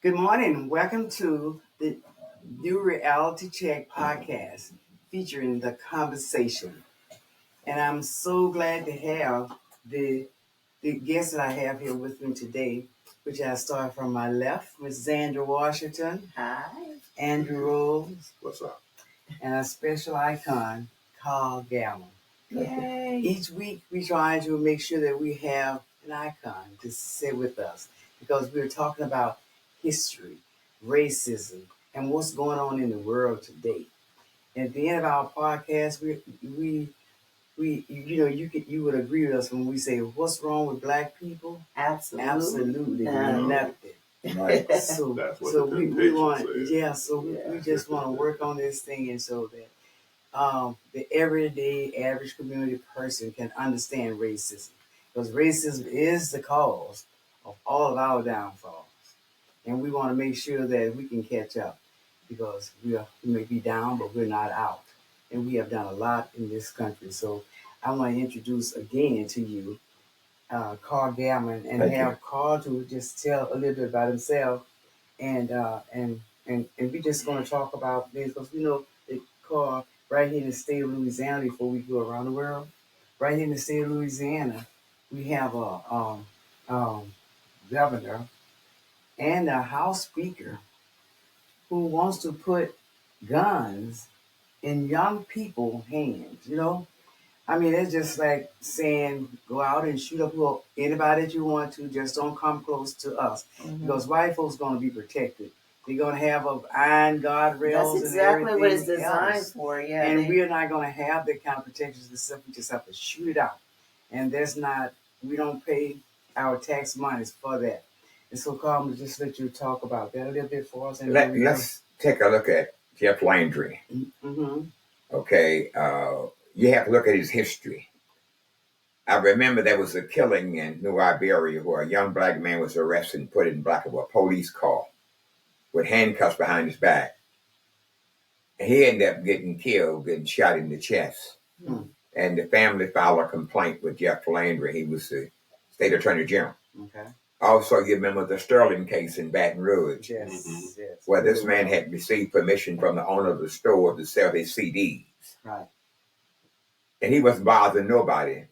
Good morning. Welcome to the new Reality Check podcast featuring the conversation. And I'm so glad to have the guest that I have here with me today, which I start from my left, Ms. Zandra Washington. Hi. Andrew Rose. What's up? And a special icon, Carl Galvin. Yay. Each week we try to make sure that we have an icon to sit with us because we're talking about history, racism, and what's going on in the world today. And at the end of our podcast, we you would agree with us when we say what's wrong with black people? Absolutely nothing. Right. So That's what so the we want temptation says. we just want to work on this thing and so that the everyday average community person can understand racism because racism is the cause of all of our downfalls, and we want to make sure that we can catch up because we may be down, but we're not out, and we have done a lot in this country. So I want to introduce again to you Carl Gammon and Thank have you. Carl to just tell a little bit about himself and we're just going to talk about this because we know that Carl right here in the state of Louisiana before we go around the world. Right here in the state of Louisiana, we have a governor and a House Speaker who wants to put guns in young people's hands. I mean, it's just like saying go out and shoot up anybody that you want to. Just don't come close to us because white folks going to be protected. They're going to have iron guardrails. That's exactly what it's designed for. Yeah, and we're not going to have that kind of protections and stuff. We just have to shoot it out, and that's not. We don't pay our tax monies for that. And so, Carl, I'm just let you talk about that a little bit for us. And Let's take a look at Jeff Landry. Mm-hmm. Okay, you have to look at his history. I remember there was a killing in New Iberia where a young black man was arrested and put in the back of a police car with handcuffs behind his back. And he ended up getting killed, getting shot in the chest. Mm. And the family filed a complaint with Jeff Landry. He was the state attorney general. Okay. Also, you remember the Sterling case in Baton Rouge, Yes, yes. where this man had received permission from the owner of the store to sell his CDs. Right. And he wasn't bothering nobody.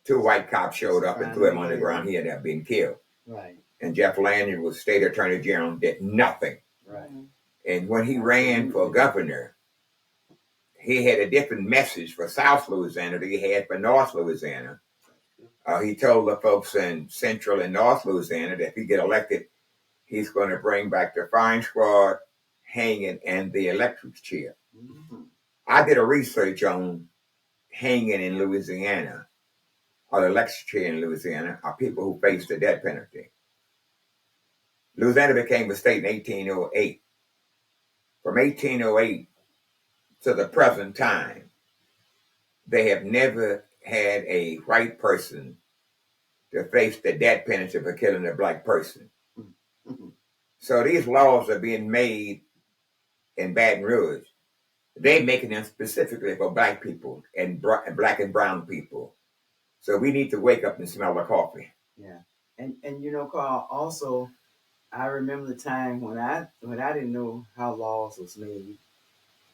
Two white cops showed up and threw him on the ground. He ended up being killed. Right. And Jeff Landry was state attorney general, did nothing. Right. And when he ran for governor, he had a different message for South Louisiana than he had for North Louisiana. He told the folks in Central and North Louisiana that if he get elected, he's going to bring back the firing squad, hanging, and the electric chair. Mm-hmm. I did a research on hanging in Louisiana, or the electric chair in Louisiana, are people who face the death penalty. Louisiana became a state in 1808. From 1808 to the present time, they have never had a white person to face the death penalty for killing a black person. Mm-hmm. So these laws are being made in Baton Rouge. They're making them specifically for black people and black and brown people. So we need to wake up and smell the coffee. Yeah, and Carl. Also, I remember the time when I didn't know how laws was made,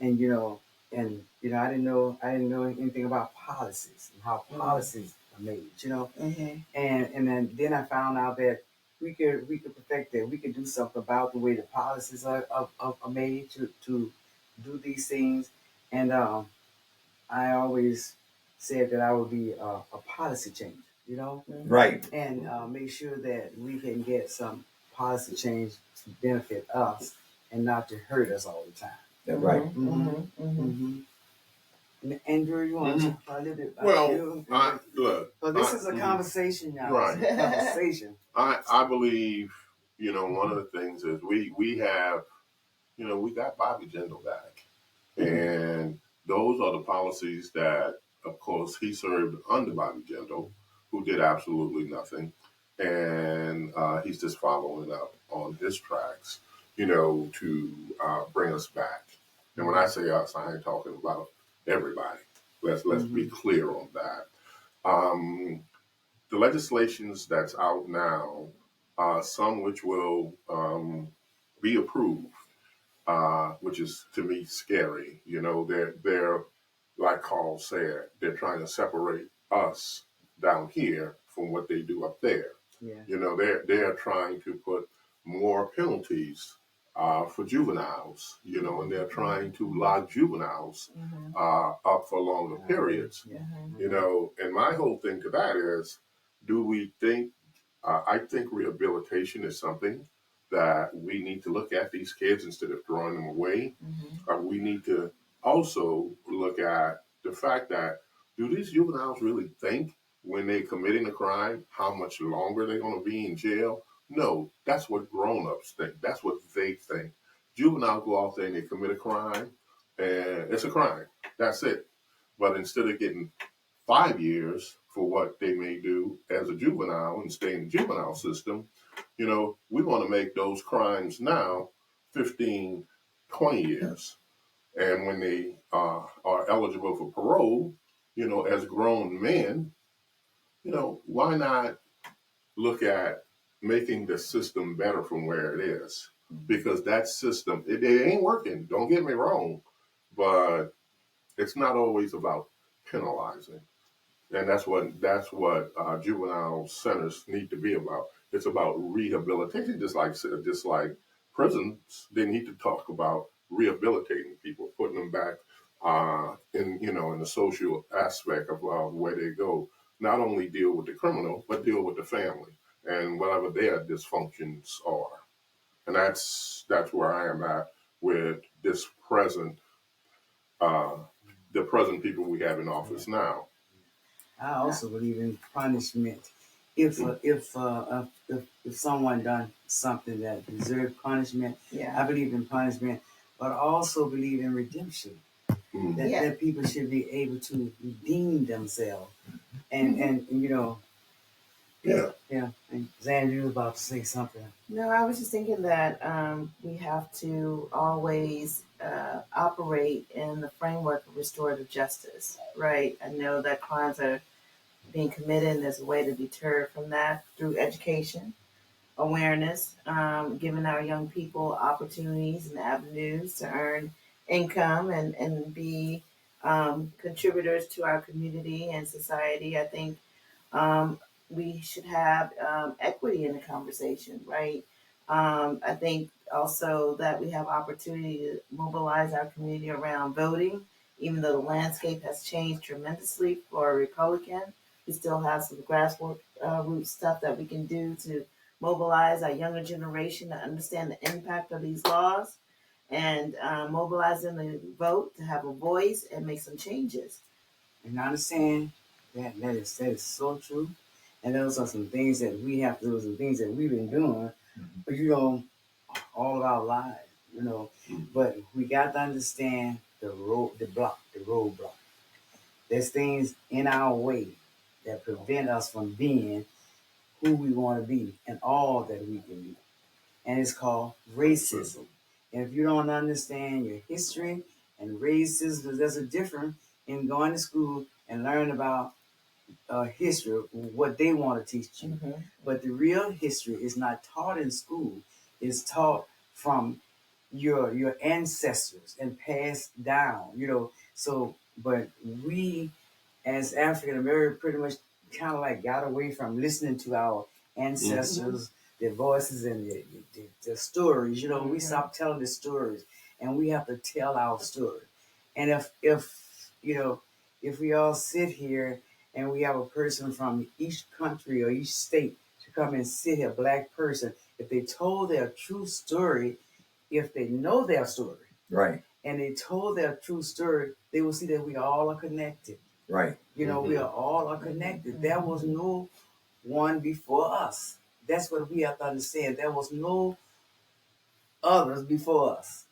and I didn't know anything about policies and how policies are made. Mm-hmm. And then I found out that we could perfect that. We could do something about the way the policies are made to do these things, and I always said that I would be a policy changer. Right. And make sure that we can get some policy change to benefit us and not to hurt us all the time. That's right. Mm-hmm. Mm-hmm. And Andrew, you want to talk a little bit about you? Look. But this is a conversation now. Right. It's a conversation. I believe, one of the things is we have, we got Bobby Jindal back. And those are the policies that, of course, he served under Bobby Jindal, who did absolutely nothing. And he's just following up on his tracks, to bring us back. And when I say us, I ain't talking about everybody. Let's be clear on that. The legislations that's out now, some which will be approved, which is to me scary. They're like Carl said, they're trying to separate us down here from what they do up there. Yeah. They're trying to put more penalties for juveniles, and they're trying to lock juveniles up for longer periods. Yeah. And my whole thing to that is, do we think, I think rehabilitation is something that we need to look at these kids instead of throwing them away. We need to also look at the fact that, do these juveniles really think when they're committing a crime how much longer they're going to be in jail? No, that's what grown-ups think. That's what they think. Juveniles go out there and they commit a crime, and it's a crime. That's it. But instead of getting 5 years for what they may do as a juvenile and stay in the juvenile system, we want to make those crimes now 15, 20 years. And when they are eligible for parole, as grown men, why not look at making the system better from where it is? Because that system, it ain't working. Don't get me wrong, but it's not always about penalizing. And that's what juvenile centers need to be about. It's about rehabilitation, just like prisons. They need to talk about rehabilitating people, putting them back in the social aspect of where they go. Not only deal with the criminal, but deal with the family and whatever their dysfunctions are. And that's where I am at with this present the present people we have in office now. I also believe in punishment. If someone done something that deserved punishment, I believe in punishment, but I also believe in redemption. That people should be able to redeem themselves, and Yeah. And Zan, you were about to say something. No, I was just thinking that we have to always operate in the framework of restorative justice, right? I know that crimes are being committed, and there's a way to deter from that through education, awareness, giving our young people opportunities and avenues to earn income and be contributors to our community and society. I think we should have equity in the conversation, right? I think also that we have opportunity to mobilize our community around voting, even though the landscape has changed tremendously for a Republican. We still have some grassroots root stuff that we can do to mobilize our younger generation to understand the impact of these laws and mobilize them to vote, to have a voice, and make some changes. And I understand that is so true. And those are some things that we have to do, some things that we've been doing, but all of our lives. But we got to understand the roadblock. There's things in our way that prevent us from being who we want to be and all that we can be. And it's called racism. And if you don't understand your history and racism, there's a difference in going to school and learning about history, what they want to teach you. But the real history is not taught in school. It's taught from your ancestors and passed down. So, but we as African American pretty much kind of like got away from listening to our ancestors, their voices and their stories. We stopped telling the stories, and we have to tell our story. And if we all sit here and we have a person from each country or each state to come and sit here, a black person, if they told their true story, if they know their story, right, and they told their true story, they will see that we all are connected. Right. We all are connected. There was no one before us. That's what we have to understand. There was no others before us.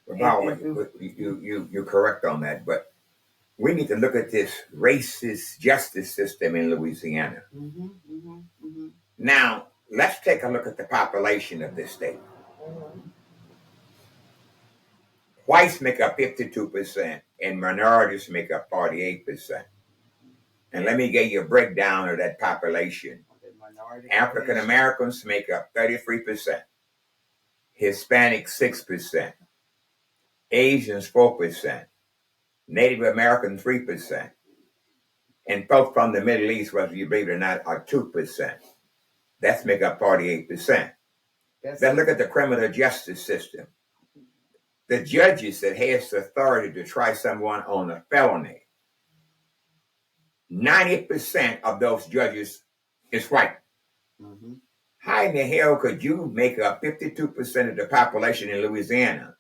You're correct on that, but we need to look at this racist justice system in Louisiana. Now, let's take a look at the population of this state. Whites make up 52%, and minorities make up 48%. And let me give you a breakdown of that population. African Americans make up 33%. Hispanic 6%, Asians 4%, Native American 3%, and folks from the Middle East, whether you believe it or not, are 2%. That's make up 48%. Let's look at the criminal justice system. The judges that has the authority to try someone on a felony, 90% of those judges is white. Mm-hmm. How in the hell could you make up 52% of the population in Louisiana,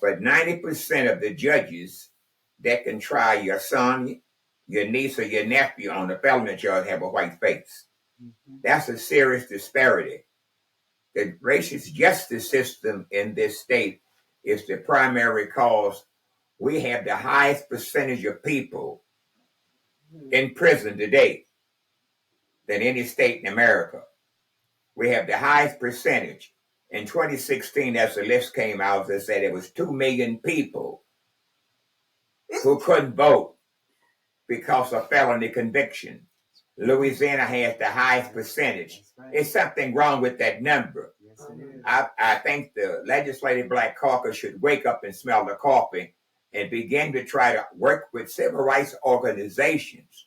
but 90% of the judges that can try your son, your niece, or your nephew on a felony charge have a white face? Mm-hmm. That's a serious disparity. The racist justice system in this state is the primary cause. We have the highest percentage of people in prison today than any state in America. We have the highest percentage. In 2016, as the list came out, they said it was 2 million people who couldn't vote because of felony conviction. Louisiana has the highest percentage. Right. There's something wrong with that number. Yes, it is. I think the Legislative Black Caucus should wake up and smell the coffee and begin to try to work with civil rights organizations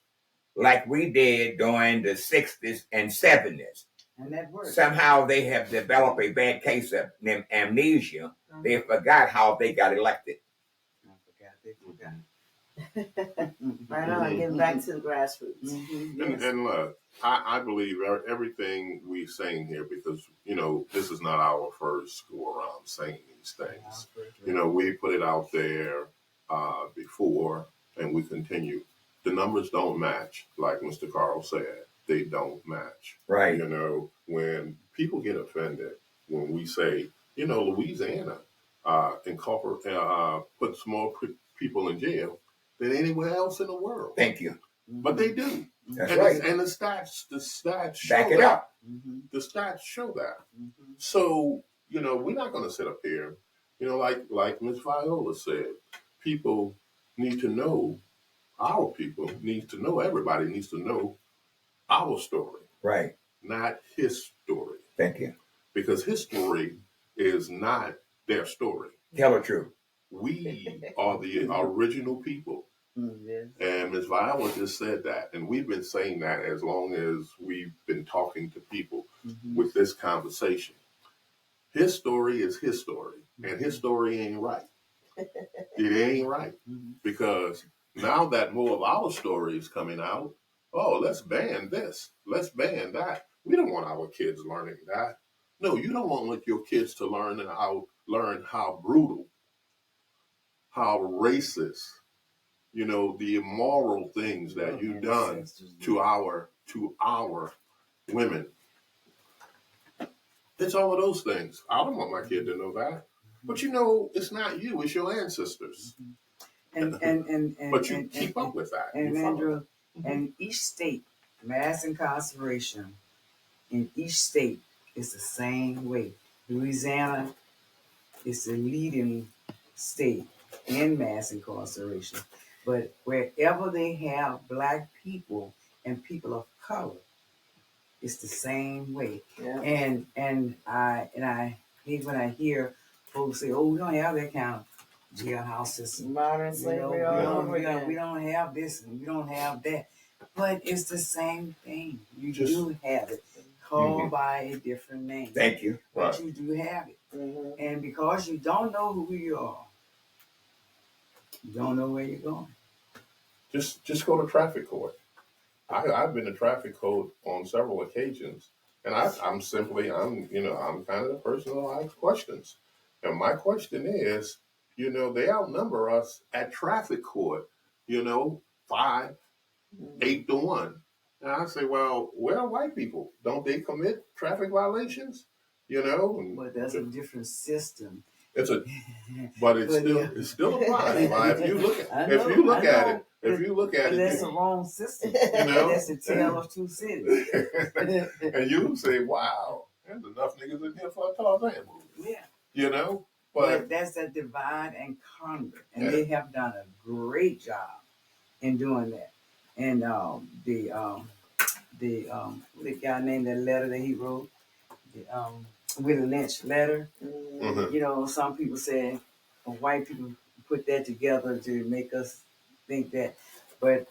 like we did during the 60s and 70s. And that worked. Somehow they have developed a bad case of amnesia. They forgot how they got elected. They forgot. Right on, getting back to the grassroots. Mm-hmm. And, Yes. and look, I believe everything we're saying here because, this is not our first go around saying these things. We put it out there before and we continue. The numbers don't match, like Mr. Carl said. They don't match. Right. When people get offended, when we say, Louisiana puts more people in jail than anywhere else in the world. Thank you. But they do. That's and right. And the stats show Back it that. up. Mm-hmm. The stats show that. Mm-hmm. So, we're not going to sit up here, like Ms. Viola said, people need to know, our people need to know, everybody needs to know our story. Right. Not his story. Thank you. Because his story is not their story. Tell the truth. We are the original people. Yes. And Ms. Viola just said that. And we've been saying that as long as we've been talking to people with this conversation. His story is his story. And his story ain't right. It ain't right. Because now that more of our story is coming out, let's ban this. Let's ban that. We don't want our kids learning that. No, you don't want your kids to learn how brutal, how racist, the immoral things that you've done to our women. It's all of those things. I don't want my kid to know that. But it's not you, it's your ancestors. But you keep up with that. And Andrew, and each state, mass incarceration in each state is the same way. Louisiana is the leading state in mass incarceration. But wherever they have Black people and people of color, it's the same way. Yeah. And I hate when I hear folks say, "Oh, we don't have that kind of jailhouse system. Modern slavery all over again. We don't have this and we don't have that." But it's the same thing. You do have it, called by a different name. Thank you. But you do have it. And because you don't know who you are, you don't know where you're going. Just go to traffic court. I've been to traffic court on several occasions, and I'm kind of the person who asks questions. And my question is, they outnumber us at traffic court, 5, 8 to 1. And I say, well, where are white people? Don't they commit traffic violations? But that's a different system. But it still applies. If you look at it, that's the wrong system. That's the tale of two cities. And you say, wow, there's enough niggas in here for a Tarzan movie. Yeah. But that's that divide and conquer. And they have done a great job in doing that. And the guy named that letter that he wrote, the Willie Lynch letter. Mhm. You know, some people say, or white people put that together to make us think that, but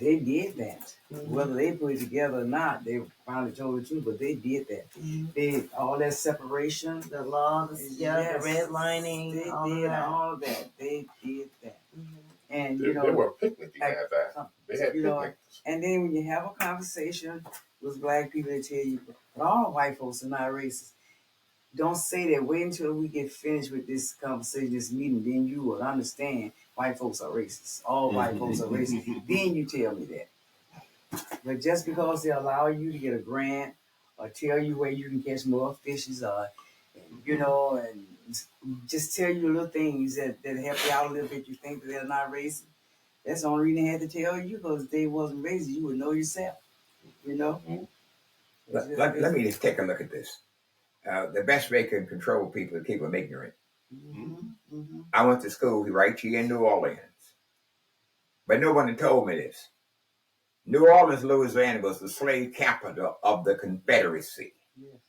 they did that. Whether they put it together or not, they finally told the truth, but they did that. They all that separation, The law, the yes, redlining, they all did of that. all that. They did that, and They, you they know, were picnicking at that. They had you know, picnics. and then when you have a conversation with black people, they tell you, but all white folks are not racist. Don't say that. Wait until we get finished with this conversation, this meeting. Then you will understand white folks are racist. All white folks are racist. Then you tell me that. But just because they allow you to get a grant or tell you where you can catch more fishes or, you know, and just tell you little things that help you out a little bit, you think that they're not racist. That's the only reason they had to tell you, because if they wasn't racist, you would know yourself, you know? Let me just take a look at this. The best way to control people is keep them ignorant. I went to school right here in New Orleans, but no one had told me this. New Orleans, Louisiana was the slave capital of the Confederacy. Yes.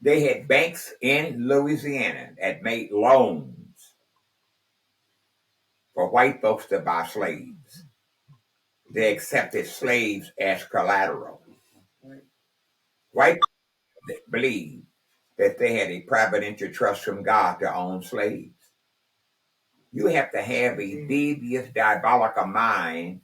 They had banks in Louisiana that made loans for white folks to buy slaves. They accepted slaves as collateral. White people believed that they had a providential trust from God to own slaves. You have to have a devious, diabolical mind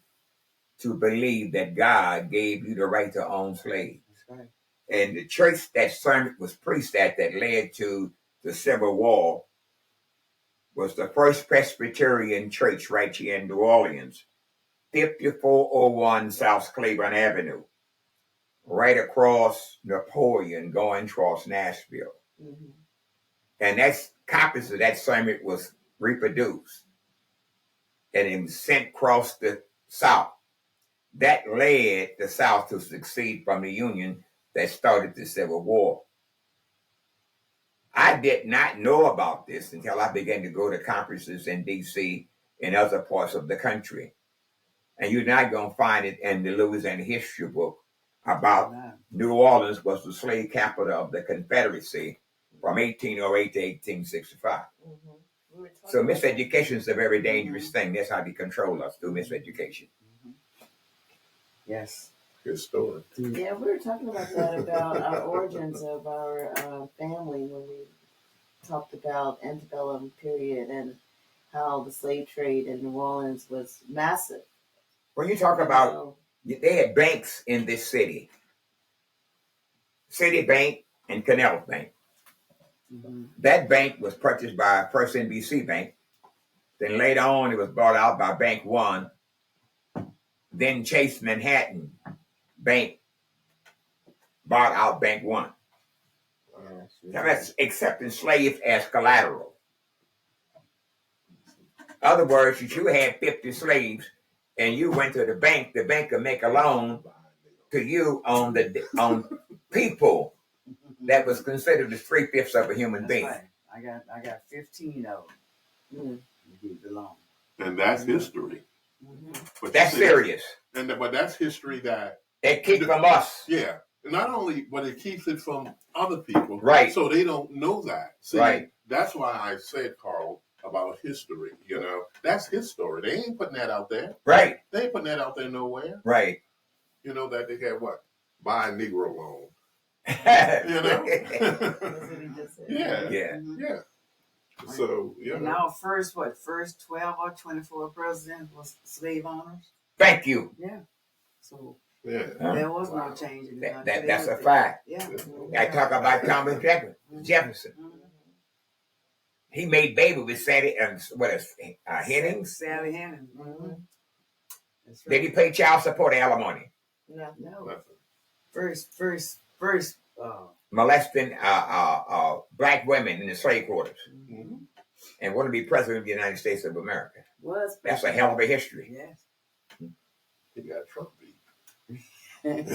to believe that God gave you the right to own slaves. Right. And the church that sermon was preached at that led to the Civil War was the First Presbyterian Church right here in New Orleans, 5401 South Claiborne Avenue, right across Napoleon going towards Nashville. And that's copies of that sermon was reproduced and it was sent across the South. That led the South to succeed from the Union that started the Civil War. I did not know about this until I began to go to conferences in D.C. and other parts of the country. And you're not going to find it in the Louisiana history book about New Orleans was the slave capital of the Confederacy from 1808 to 1865. So miseducation is a very dangerous thing. That's how they control us, through miseducation. Yes. Good story. Yeah, we were talking about that, about our origins of our family when we talked about antebellum period and how the slave trade in New Orleans was massive. When you talk about, they had banks in this city. City Bank and Canal Bank. That bank was purchased by First NBC Bank. Then later on, it was bought out by Bank One. Then Chase Manhattan Bank bought out Bank One. Now that's accepting slaves as collateral. In other words, if you had 50 slaves and you went to the bank could make a loan to you on people that was considered as 3/5 of a human being. Right. I got 15 of them. You get the loan. And that's history. But that's serious. But that's history that it keeps from us. Yeah. Not only, but it keeps it from other people. Right. So they don't know that. See, right. That's why I said, Carl, about history. You know, that's his story. They ain't putting that out there. Right. They ain't putting that out there nowhere. Right. You know that they had what? Buy a Negro loan. You know? Yeah. Yeah. Yeah. So, and our first 12 or 24 presidents was slave owners? Thank you. Yeah. So yeah. There was no change in that. That's a fact. Yeah. I talk about Thomas Jefferson. He made baby with Sally Hennings. Sally Hennings. That's right. Did he pay child support or alimony? No. First. Molesting black women in the slave quarters. And want to be president of the United States of America. That's a hell of a history. Yes. He got Trump beat. But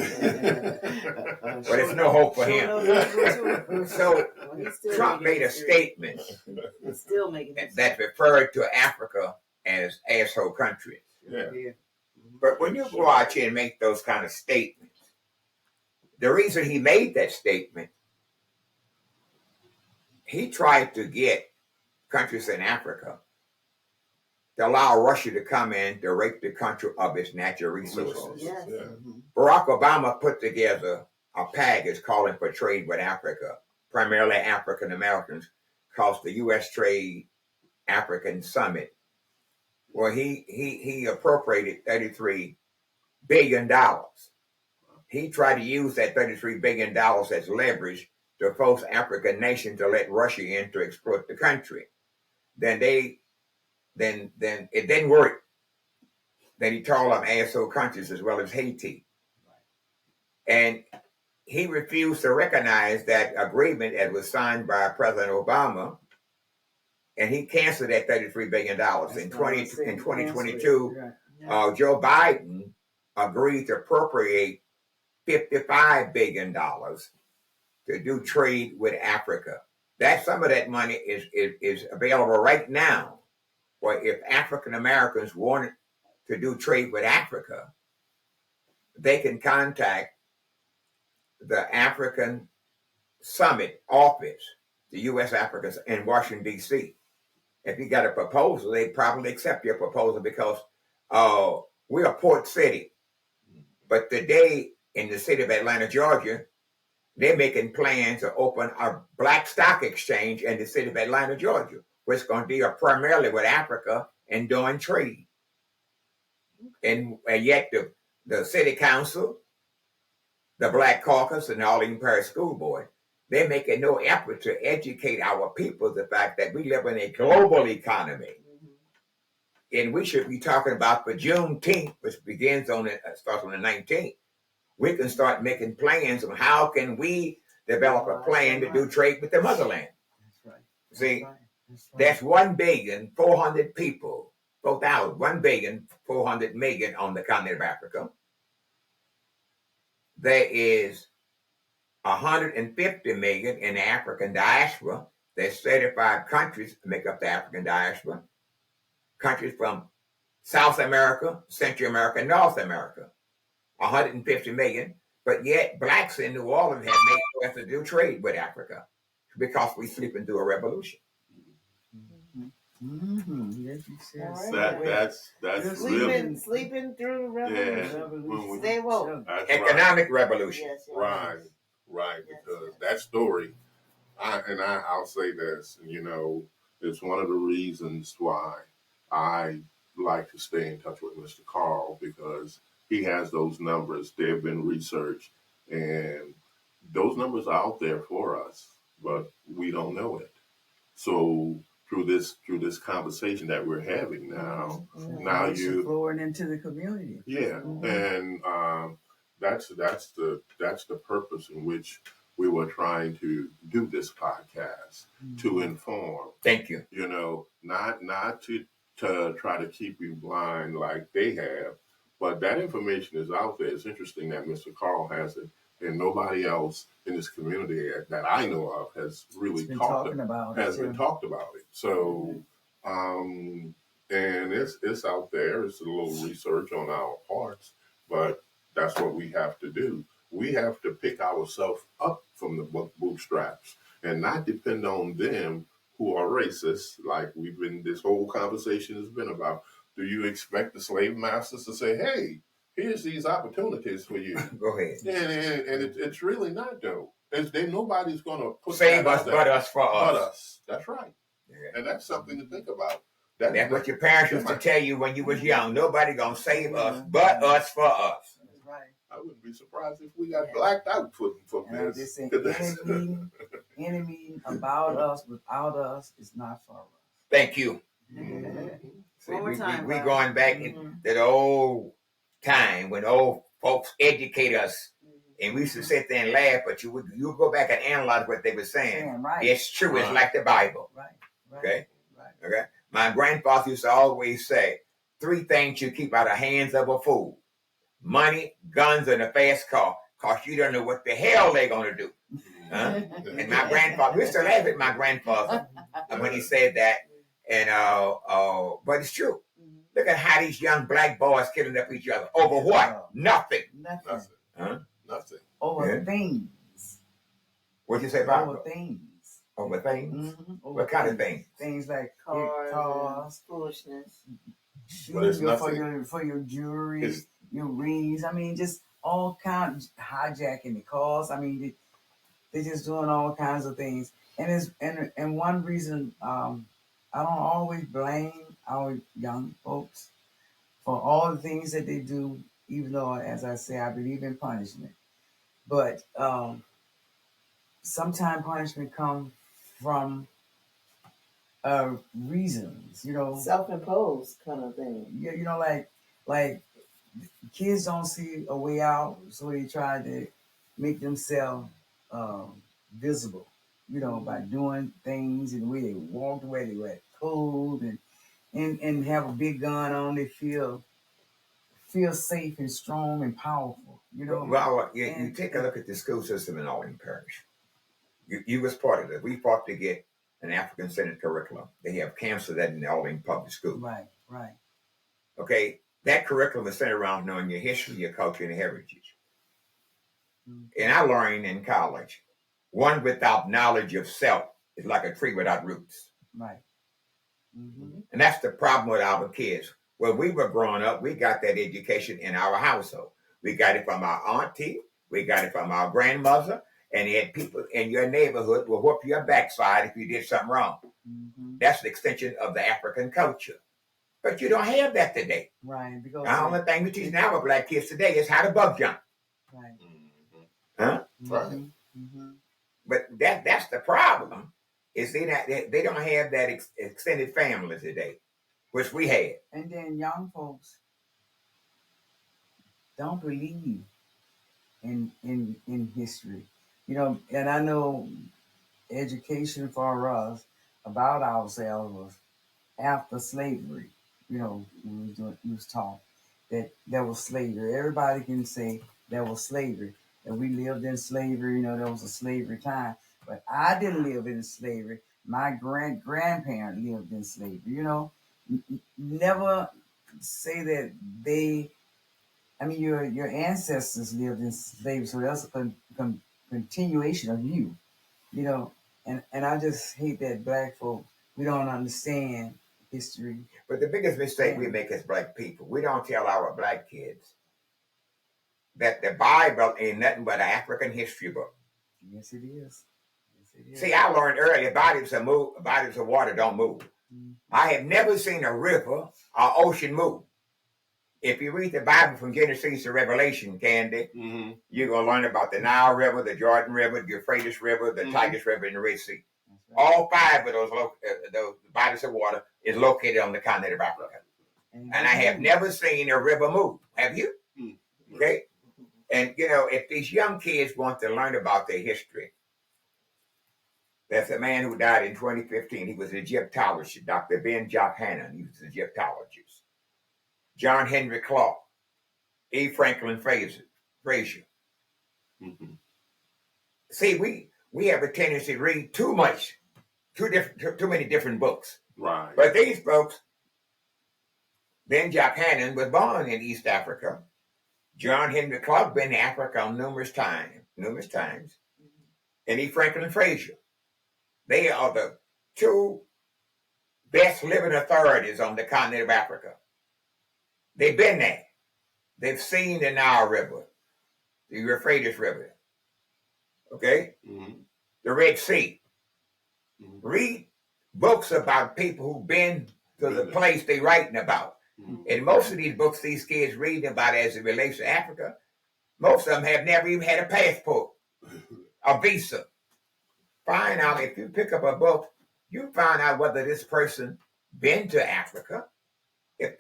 there's no hope for him. So Trump made a statement that referred to Africa as asshole countries. Yeah. But when you go out here and make those kind of statements, the reason he made that statement, he tried to get countries in Africa to allow Russia to come in to rape the country of its natural resources. Yes. Yeah. Barack Obama put together a package calling for trade with Africa, primarily African Americans, called the U.S. Trade African Summit, where he appropriated $33 billion. He tried to use that $33 billion as leverage to force African nations to let Russia in to exploit the country. Then it didn't work. Then he told them asshole countries as well as Haiti. And he refused to recognize that agreement that was signed by President Obama, and he canceled that $33 billion. In 2022, Joe Biden agreed to appropriate $55 billion to do trade with Africa. That some of that money is available right now. Well, if African Americans wanted to do trade with Africa, they can contact the African Summit office, the U.S. Africa in Washington, D.C. If you got a proposal, they probably accept your proposal because we're a port city. But today in the city of Atlanta, Georgia, they're making plans to open a black stock exchange in the city of Atlanta, Georgia, which is going to deal primarily with Africa and doing trade. And yet the city council, the Black Caucus, and the Arlington Parish School Board, they're making no effort to educate our people the fact that we live in a global economy. And we should be talking about for Juneteenth, which starts on the 19th. We can start making plans on how can we develop a plan to do trade with the motherland. That's right. See, that's 1,400,000,000 people, 1,400,000,000 on the continent of Africa. There is 150 million in the African diaspora. There's 35 countries that make up the African diaspora. Countries from South America, Central America, and North America. 150 million. But yet blacks in New Orleans have made no effort to do trade with Africa because we're sleeping through a revolution. Yes, you said That's really sleeping through revolution. Stay woke. Economic revolution. Yes. Right. Because that story, I'll say this, it's one of the reasons why I like to stay in touch with Mr. Carl, because he has those numbers. They've been researched, and those numbers are out there for us, but we don't know it. So through this conversation that we're having now, now you flowing into the community. Yeah, and that's the purpose in which we were trying to do this podcast, to inform. Thank you. Not to try to keep you blind like they have, but that information is out there. It's interesting that Mr. Carl has it, and nobody else in this community that I know of has really been talked about it. So, and it's out there. It's a little research on our parts, but that's what we have to do. We have to pick ourselves up from the bootstraps and not depend on them who are racist, like this whole conversation has been about. Do you expect the slave masters to say, hey, here's these opportunities for you? Go ahead. And it's really not, though. Nobody's going to put save us, but us for us. But us. That's right. Yeah. And that's something to think about. That's what your parents used to tell you when you was young. Nobody going to save us, but us for us. That's right. I wouldn't be surprised if we got blacked out for this. They say enemy about us, without us, is not for us. Thank you. See, One more time, we going back to the old time when old folks educate us, and we used to sit there and laugh, but you go back and analyze what they were saying. Right. It's true. It's like the Bible. Right. Okay. Okay. My grandfather used to always say 3 things you keep out of the hands of a fool: money, guns, and a fast car, because you don't know what the hell they're going to do. Huh? And my grandfather, we used to laugh at my grandfather when he said that. And but it's true. Look at how these young black boys killing up each other over what? Nothing. Nothing. Over things. What'd you say about over things? over things. Over What kind of things. things? Things like Cars, foolishness. But it's shooting nothing. for your jewelry, It's your rings. I mean, just all kinds hijacking the cars. I mean, they're just doing all kinds of things. And it's and one reason I don't always blame our young folks for all the things that they do, even though, as I say, I believe in punishment. But sometimes punishment comes from reasons, Self-imposed kind of thing. you know, like kids don't see a way out, so they try to make themselves visible, by doing things and the way they walk, the way they wear clothes, and have a big gun on. They feel safe and strong and powerful, Well, you and take a look at the school system in Albany Parish. You was part of it. We fought to get an African-centered curriculum. They have canceled that in the Albany public school. right. Okay, that curriculum is centered around knowing your history, your culture, and heritage. Mm-hmm. And I learned in college, one without knowledge of self is like a tree without roots. Right. Mm-hmm. And that's the problem with our kids. When we were growing up, we got that education in our household. We got it from our auntie, we got it from our grandmother, and you had people in your neighborhood will whoop your backside if you did something wrong. Mm-hmm. That's the extension of the African culture. But you don't have that today. Right. Because The only thing we teach now with black kids today is how to bug jump. right. Huh? right. Mm-hmm. But that's the problem, is they don't have that extended family today, which we had. And then young folks don't believe in history, and I know education for us about ourselves was after slavery. We was taught that there was slavery. Everybody can say there was slavery, that we lived in slavery. There was a slavery time, but I didn't live in slavery. My grandparent lived in slavery. Never say that they. I mean, your ancestors lived in slavery, so that's a continuation of you. You know, and I just hate that black folks, we don't understand history. But the biggest mistake we make as black people, we don't tell our black kids that the Bible ain't nothing but an African history book. Yes, it is. See, I learned earlier bodies of water don't move. Mm-hmm. I have never seen a river or ocean move. If you read the Bible from Genesis to Revelation, Candy, you're going to learn about the Nile River, the Jordan River, the Euphrates River, the Tigris River, and the Red Sea. Right. All five of those bodies of water is located on the continent of Africa. And I have never seen a river move. Have you? Mm-hmm. Okay? And, if these young kids want to learn about their history, there's a man who died in 2015. He was an Egyptologist, Dr. Ben Johannan. He was an Egyptologist. John Henry Clark, E. Franklin Frazier. Mm-hmm. See, we have a tendency to read too many different books. Right. But these folks, Ben Johannan was born in East Africa. John Henry Clark been to Africa numerous times. And E. Franklin Frazier. They are the two best living authorities on the continent of Africa. They've been there. They've seen the Nile River, the Euphrates River, okay? Mm-hmm. The Red Sea. Mm-hmm. Read books about people who've been to the place they're writing about. Mm-hmm. And most of these books these kids reading about as it relates to Africa, most of them have never even had a passport, a visa. Find out, if you pick up a book, you find out whether this person been to Africa. If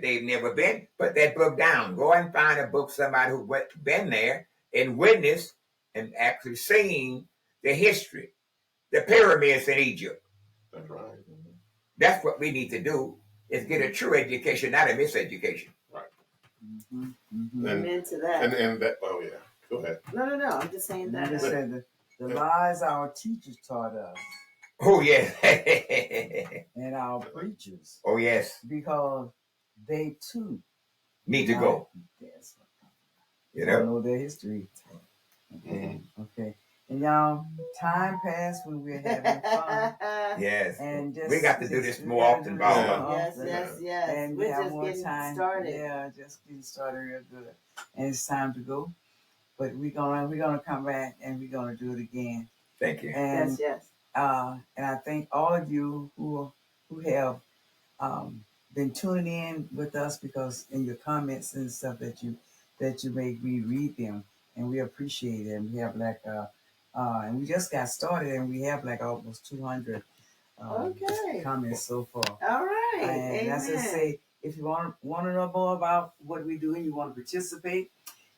they've never been, put that book down. Go and find a book, somebody who been there and witnessed and actually seen the history, the pyramids in Egypt. That's right. That's what we need to do, is get a true education, not a miseducation. Right. Mm-hmm. Mm-hmm. Amen to that. And that, oh yeah, go ahead. No, I'm just saying that. You just said the lies our teachers taught us. Oh, yes. And our preachers. Oh, yes. Because they too need to go. Yes. Know their history. Okay. Mm-hmm. Okay. And y'all, time passed when we were having fun. Yes. And we got to do this more often, this more Viola. Yes. And We're have just more getting time. started. Yeah, just getting started real good. And it's time to go. But we're gonna come back and we're gonna do it again. Thank you. And Yes. and I thank all of you who have been tuning in with us, because in your comments and stuff that you make, we read them and we appreciate it. And we have like and we just got started and we have like almost 200 comments so far. All right. And as I say, if you want to know more about what we do and you want to participate,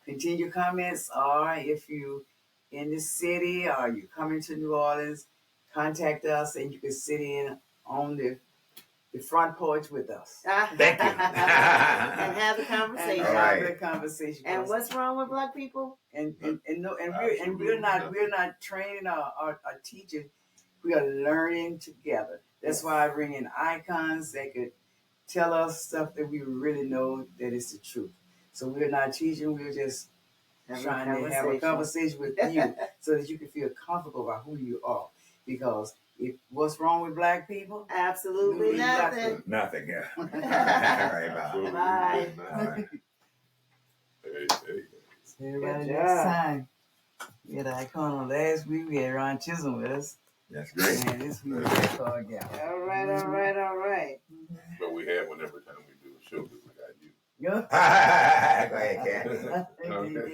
continue your comments. Or if you in the city or you coming to New Orleans, contact us and you can sit in on the front porch with us. Thank you. And have a conversation. And have a good conversation. And what's wrong with Black people? We're not training or teaching. We are learning together. That's why I bring in icons that could tell us stuff that we really know that is the truth. So we're not teaching. We're just trying to have a conversation with you so that you can feel comfortable about who you are. Because what's wrong with Black people? Absolutely nothing. Nothing, yeah. All right, bye. Bye. See everybody next time. We had an icon on last week. We had Ron Chisholm with us. That's great. And this week we had Carl Gallup. All right. But we have one every time we do a show because we got you. Go Go ahead, Ken. Okay.